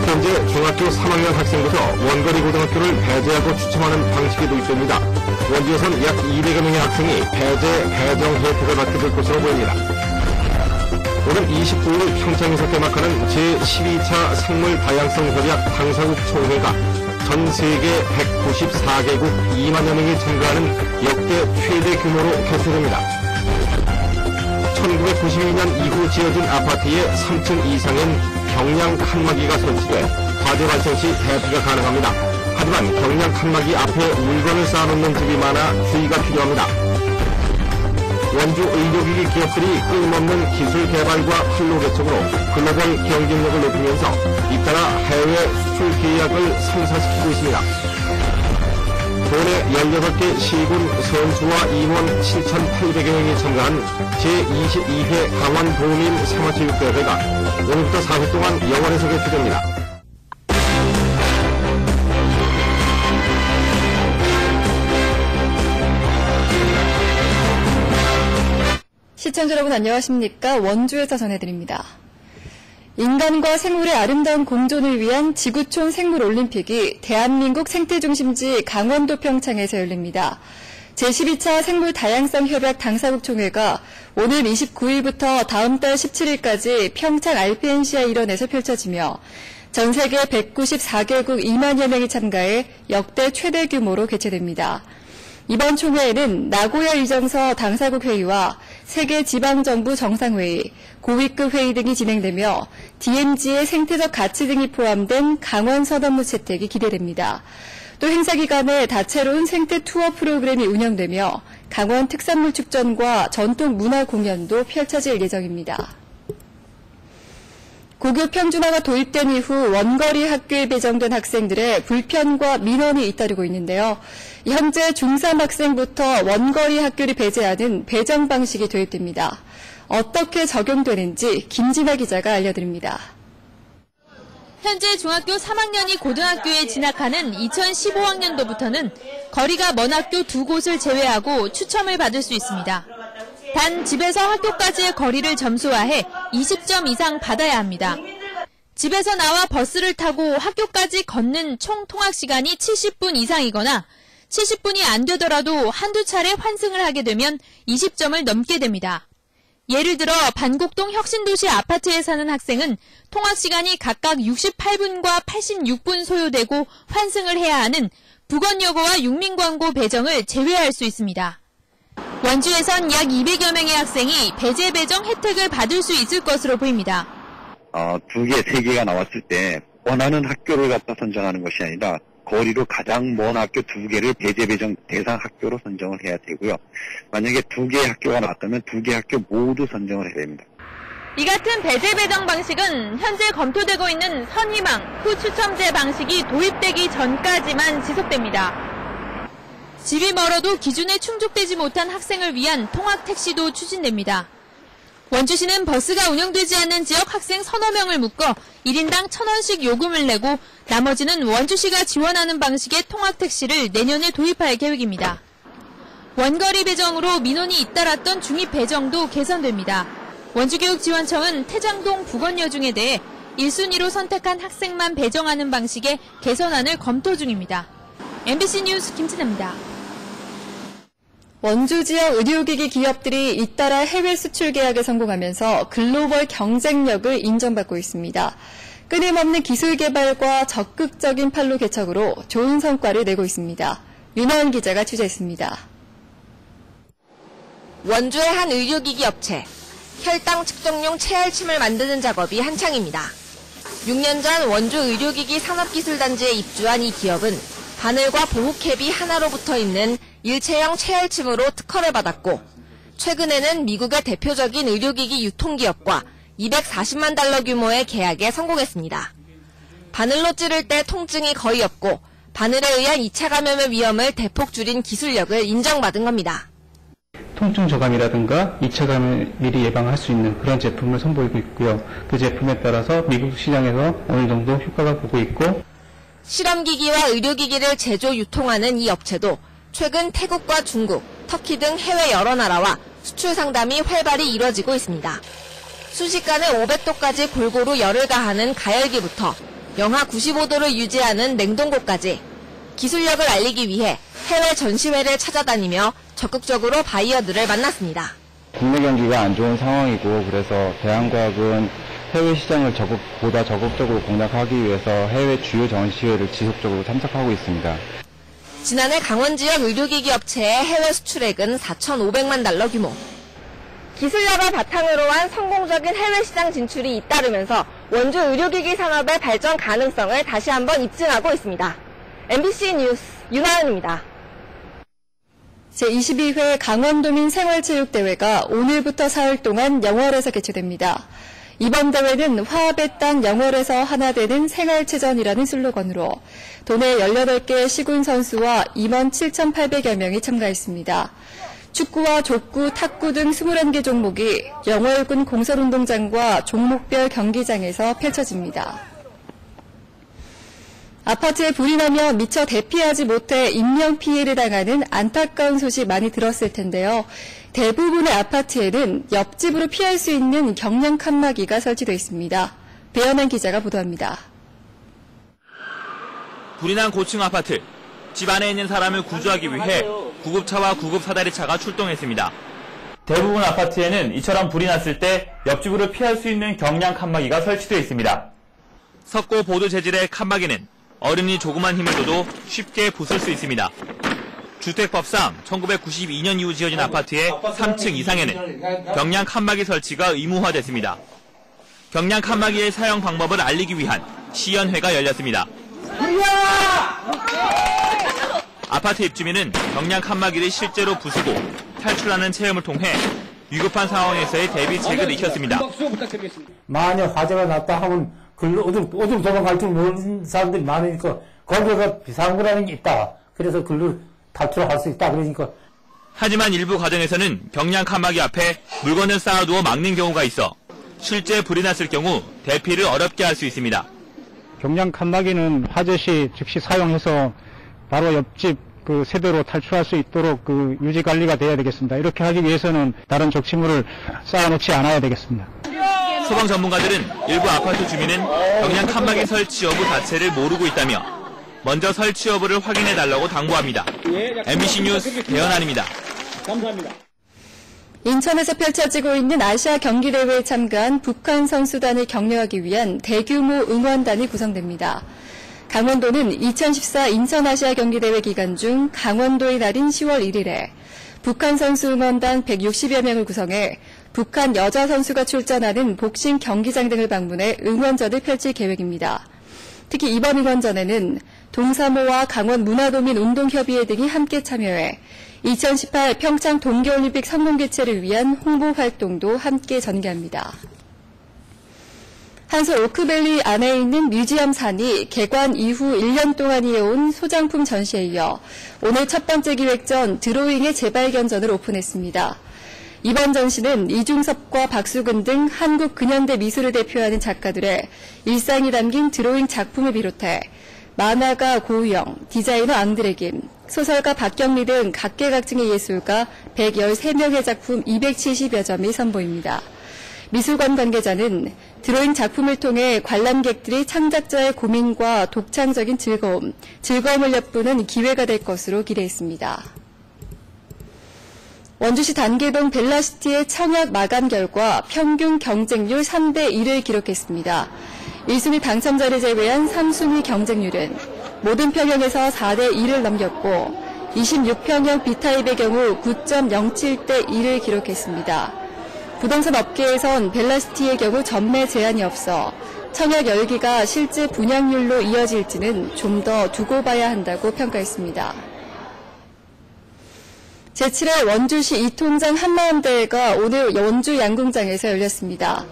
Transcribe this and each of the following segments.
현재 중학교 3학년 학생부터 원거리 고등학교를 배제하고 추첨하는 방식이 도입됩니다. 원주에선 약 200여 명의 학생이 배정 혜택을 받게 될 것으로 보입니다. 오는 29일 평창에서 개막하는 제12차 생물 다양성 협약 당사국 총회가 전 세계 194개국 2만여 명이 참가하는 역대 최대 규모로 개최됩니다. 1992년 이후 지어진 아파트의 3층 이상엔 경량 칸막이가 설치돼 화재 발생 시 대피가 가능합니다. 하지만 경량 칸막이 앞에 물건을 쌓아놓는 집이 많아 주의가 필요합니다. 원주 의료기기 기업들이 끊임없는 기술 개발과 활로 개척으로 글로벌 경쟁력을 높이면서 잇따라 해외 수출 계약을 성사시키고 있습니다. 도내 16개 시군 선수와 임원 7,800여 명이 참가한 제22회 강원 도민 생활체육대회가 오늘부터 4주 동안 영월에서 개최됩니다. 시청자 여러분 안녕하십니까? 원주에서 전해드립니다. 인간과 생물의 아름다운 공존을 위한 지구촌 생물올림픽이 대한민국 생태중심지 강원도 평창에서 열립니다. 제12차 생물다양성협약 당사국 총회가 오늘 29일부터 다음 달 17일까지 평창 RPNCI 일원에서 펼쳐지며 전 세계 194개국 2만여 명이 참가해 역대 최대 규모로 개최됩니다. 이번 총회에는 나고야 의정서 당사국 회의와 세계 지방정부 정상회의, 고위급 회의 등이 진행되며 DMZ의 생태적 가치 등이 포함된 강원 서단무 채택이 기대됩니다. 또 행사 기간에 다채로운 생태 투어 프로그램이 운영되며 강원 특산물 축전과 전통 문화 공연도 펼쳐질 예정입니다. 고교 평준화가 도입된 이후 원거리 학교에 배정된 학생들의 불편과 민원이 잇따르고 있는데요. 현재 중3 학생부터 원거리 학교를 배제하는 배정 방식이 도입됩니다. 어떻게 적용되는지 김진아 기자가 알려드립니다. 현재 중학교 3학년이 고등학교에 진학하는 2015학년도부터는 거리가 먼 학교 2곳을 제외하고 추첨을 받을 수 있습니다. 단 집에서 학교까지의 거리를 점수화해 20점 이상 받아야 합니다. 집에서 나와 버스를 타고 학교까지 걷는 총 통학 시간이 70분 이상이거나 70분이 안 되더라도 한두 차례 환승을 하게 되면 20점을 넘게 됩니다. 예를 들어 반곡동 혁신도시 아파트에 사는 학생은 통학 시간이 각각 68분과 86분 소요되고 환승을 해야 하는 부건여고와 육민광고 배정을 제외할 수 있습니다. 원주에선 약 200여 명의 학생이 배제 배정 혜택을 받을 수 있을 것으로 보입니다. 2개, 3개가 나왔을 때 원하는 학교를 갖다 선정하는 것이 아니라 거리로 가장 먼 학교 2개를 배제 배정 대상 학교로 선정을 해야 되고요. 만약에 2개의 학교가 나왔다면 2개 학교 모두 선정을 해야 됩니다. 이 같은 배제 배정 방식은 현재 검토되고 있는 선희망, 후추첨제 방식이 도입되기 전까지만 지속됩니다. 집이 멀어도 기준에 충족되지 못한 학생을 위한 통학 택시도 추진됩니다. 원주시는 버스가 운영되지 않는 지역 학생 서너 명을 묶어 1인당 1,000원씩 요금을 내고 나머지는 원주시가 지원하는 방식의 통학 택시를 내년에 도입할 계획입니다. 원거리 배정으로 민원이 잇따랐던 중입 배정도 개선됩니다. 원주교육지원청은 태장동 부건여중에 대해 1순위로 선택한 학생만 배정하는 방식의 개선안을 검토 중입니다. MBC 뉴스 김진아입니다. 원주 지역 의료기기 기업들이 잇따라 해외 수출 계약에 성공하면서 글로벌 경쟁력을 인정받고 있습니다. 끊임없는 기술 개발과 적극적인 판로 개척으로 좋은 성과를 내고 있습니다. 윤하은 기자가 취재했습니다. 원주의 한 의료기기 업체, 혈당 측정용 체알침을 만드는 작업이 한창입니다. 6년 전 원주 의료기기 산업기술단지에 입주한 이 기업은 바늘과 보호캡이 하나로 붙어있는 일체형 체열침으로 특허를 받았고 최근에는 미국의 대표적인 의료기기 유통기업과 240만 달러 규모의 계약에 성공했습니다. 바늘로 찌를 때 통증이 거의 없고 바늘에 의한 2차 감염의 위험을 대폭 줄인 기술력을 인정받은 겁니다. 통증 저감이라든가 2차 감염을 미리 예방할 수 있는 그런 제품을 선보이고 있고요. 그 제품에 따라서 미국 시장에서 어느 정도 효과가 보고 있고 실험기기와 의료기기를 제조 유통하는 이 업체도 최근 태국과 중국, 터키 등 해외 여러 나라와 수출 상담이 활발히 이뤄지고 있습니다. 순식간에 500도까지 골고루 열을 가하는 가열기부터 영하 95도를 유지하는 냉동고까지 기술력을 알리기 위해 해외 전시회를 찾아다니며 적극적으로 바이어들을 만났습니다. 국내 경기가 안 좋은 상황이고 그래서 대한과학은 해외 시장을 보다 적극적으로 공략하기 위해서 해외 주요 전시회를 지속적으로 참석하고 있습니다. 지난해 강원 지역 의료기기 업체의 해외 수출액은 4,500만 달러 규모. 기술력을 바탕으로 한 성공적인 해외 시장 진출이 잇따르면서 원주 의료기기 산업의 발전 가능성을 다시 한번 입증하고 있습니다. MBC 뉴스 윤하연입니다. 제22회 강원도민 생활체육대회가 오늘부터 사흘 동안 영월에서 개최됩니다. 이번 대회는 화합의 땅 영월에서 하나 되는 생활체전이라는 슬로건으로 도내 18개 시군 선수와 임원 7,800여 명이 참가했습니다. 축구와 족구, 탁구 등 21개 종목이 영월군 공설운동장과 종목별 경기장에서 펼쳐집니다. 아파트에 불이 나며 미처 대피하지 못해 인명피해를 당하는 안타까운 소식 많이 들었을 텐데요. 대부분의 아파트에는 옆집으로 피할 수 있는 경량 칸막이가 설치되어 있습니다. 배현한 기자가 보도합니다. 불이 난 고층 아파트. 집 안에 있는 사람을 구조하기 위해 구급차와 구급사다리차가 출동했습니다. 대부분 아파트에는 이처럼 불이 났을 때 옆집으로 피할 수 있는 경량 칸막이가 설치되어 있습니다. 석고 보드 재질의 칸막이는 얼음이 조그만 힘을 줘도 쉽게 부술 수 있습니다. 주택법상 1992년 이후 지어진 아파트의 3층 이상에는 경량 칸막이 설치가 의무화됐습니다. 경량 칸막이의 사용 방법을 알리기 위한 시연회가 열렸습니다. 아파트 입주민은 경량 칸막이를 실제로 부수고 탈출하는 체험을 통해 위급한 상황에서의 대비책을 익혔습니다. 만약 화재가 났다 하면 어디로 도망갈 줄 모르는 사람들이 많으니까 거기가 비상구라는 게 있다. 그래서 글로 탈출할 수 있다. 그러니까. 하지만 일부 가정에서는 경량 칸막이 앞에 물건을 쌓아두어 막는 경우가 있어 실제 불이 났을 경우 대피를 어렵게 할 수 있습니다. 경량 칸막이는 화재 시 즉시 사용해서 바로 옆집 그 세대로 탈출할 수 있도록 그 유지 관리가 돼야 되겠습니다. 이렇게 하기 위해서는 다른 적치물을 쌓아놓지 않아야 되겠습니다. 소방 전문가들은 일부 아파트 주민은 경량 칸막이 설치 여부 자체를 모르고 있다며 먼저 설치 여부를 확인해달라고 당부합니다. MBC 뉴스 배현환입니다. 감사합니다. 인천에서 펼쳐지고 있는 아시아 경기대회에 참가한 북한 선수단을 격려하기 위한 대규모 응원단이 구성됩니다. 강원도는 2014 인천아시아 경기대회 기간 중 강원도의 날인 10월 1일에 북한 선수 응원단 160여 명을 구성해 북한 여자 선수가 출전하는 복싱 경기장 등을 방문해 응원전을 펼칠 계획입니다. 특히 이번 응원전에는 동사무와 강원문화도민 운동협의회 등이 함께 참여해 2018 평창 동계올림픽 성공 개최를 위한 홍보 활동도 함께 전개합니다. 한솔 오크밸리 안에 있는 뮤지엄 산이 개관 이후 1년 동안 이어온 소장품 전시에 이어 오늘 첫 번째 기획전 드로잉의 재발견전을 오픈했습니다. 이번 전시는 이중섭과 박수근 등 한국 근현대 미술을 대표하는 작가들의 일상이 담긴 드로잉 작품을 비롯해 만화가 고우영, 디자이너 앙드레김, 소설가 박경리 등 각계각층의 예술가 113명의 작품 270여 점이 선보입니다. 미술관 관계자는 드로잉 작품을 통해 관람객들이 창작자의 고민과 독창적인 즐거움을 엿보는 기회가 될 것으로 기대했습니다. 원주시 단계동 벨라시티의 청약 마감 결과 평균 경쟁률 3대 1을 기록했습니다. 1순위 당첨자를 제외한 3순위 경쟁률은 모든 평형에서 4대 1을 넘겼고 26평형 B타입의 경우 9.07대 1을 기록했습니다. 부동산 업계에선 벨라시티의 경우 전매 제한이 없어 청약 열기가 실제 분양률로 이어질지는 좀 더 두고 봐야 한다고 평가했습니다. 제7회 원주시 이통장 한마음대회가 오늘 원주 양궁장에서 열렸습니다.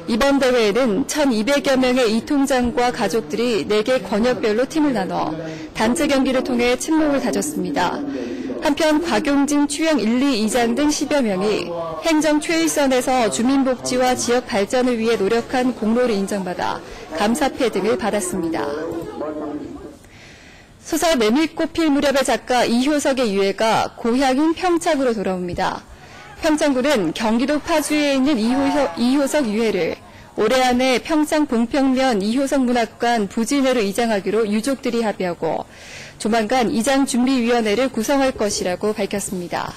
이번 대회에는 1,200여 명의 이통장과 가족들이 4개 권역별로 팀을 나눠 단체 경기를 통해 친목을 다졌습니다. 한편 곽용진 추영 1, 2, 2장 등 10여 명이 행정 최일선에서 주민복지와 지역 발전을 위해 노력한 공로를 인정받아 감사패 등을 받았습니다. 소설 메밀꽃 필 무렵의 작가 이효석의 유해가 고향인 평창으로 돌아옵니다. 평창군은 경기도 파주에 있는 이효석 유해를 올해 안에 평창 봉평면 이효성 문학관 부진회로 이장하기로 유족들이 합의하고 조만간 이장준비위원회를 구성할 것이라고 밝혔습니다.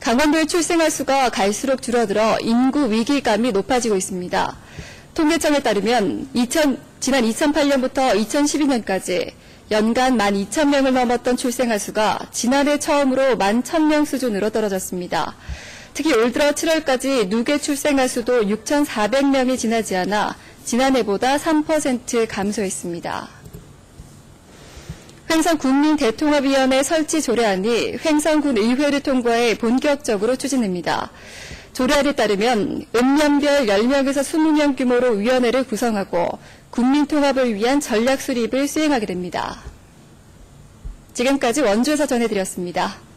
강원도의 출생아 수가 갈수록 줄어들어 인구 위기감이 높아지고 있습니다. 통계청에 따르면 지난 2008년부터 2012년까지 연간 12,000명을 넘었던 출생아 수가 지난해 처음으로 11,000명 수준으로 떨어졌습니다. 특히 올 들어 7월까지 누계 출생아 수도 6,400명이 지나지 않아 지난해보다 3% 감소했습니다. 횡성군민대통합위원회 설치 조례안이 횡성군 의회를 통과해 본격적으로 추진됩니다. 조례안에 따르면 읍면별 10명에서 20명 규모로 위원회를 구성하고 군민통합을 위한 전략 수립을 수행하게 됩니다. 지금까지 원주에서 전해드렸습니다.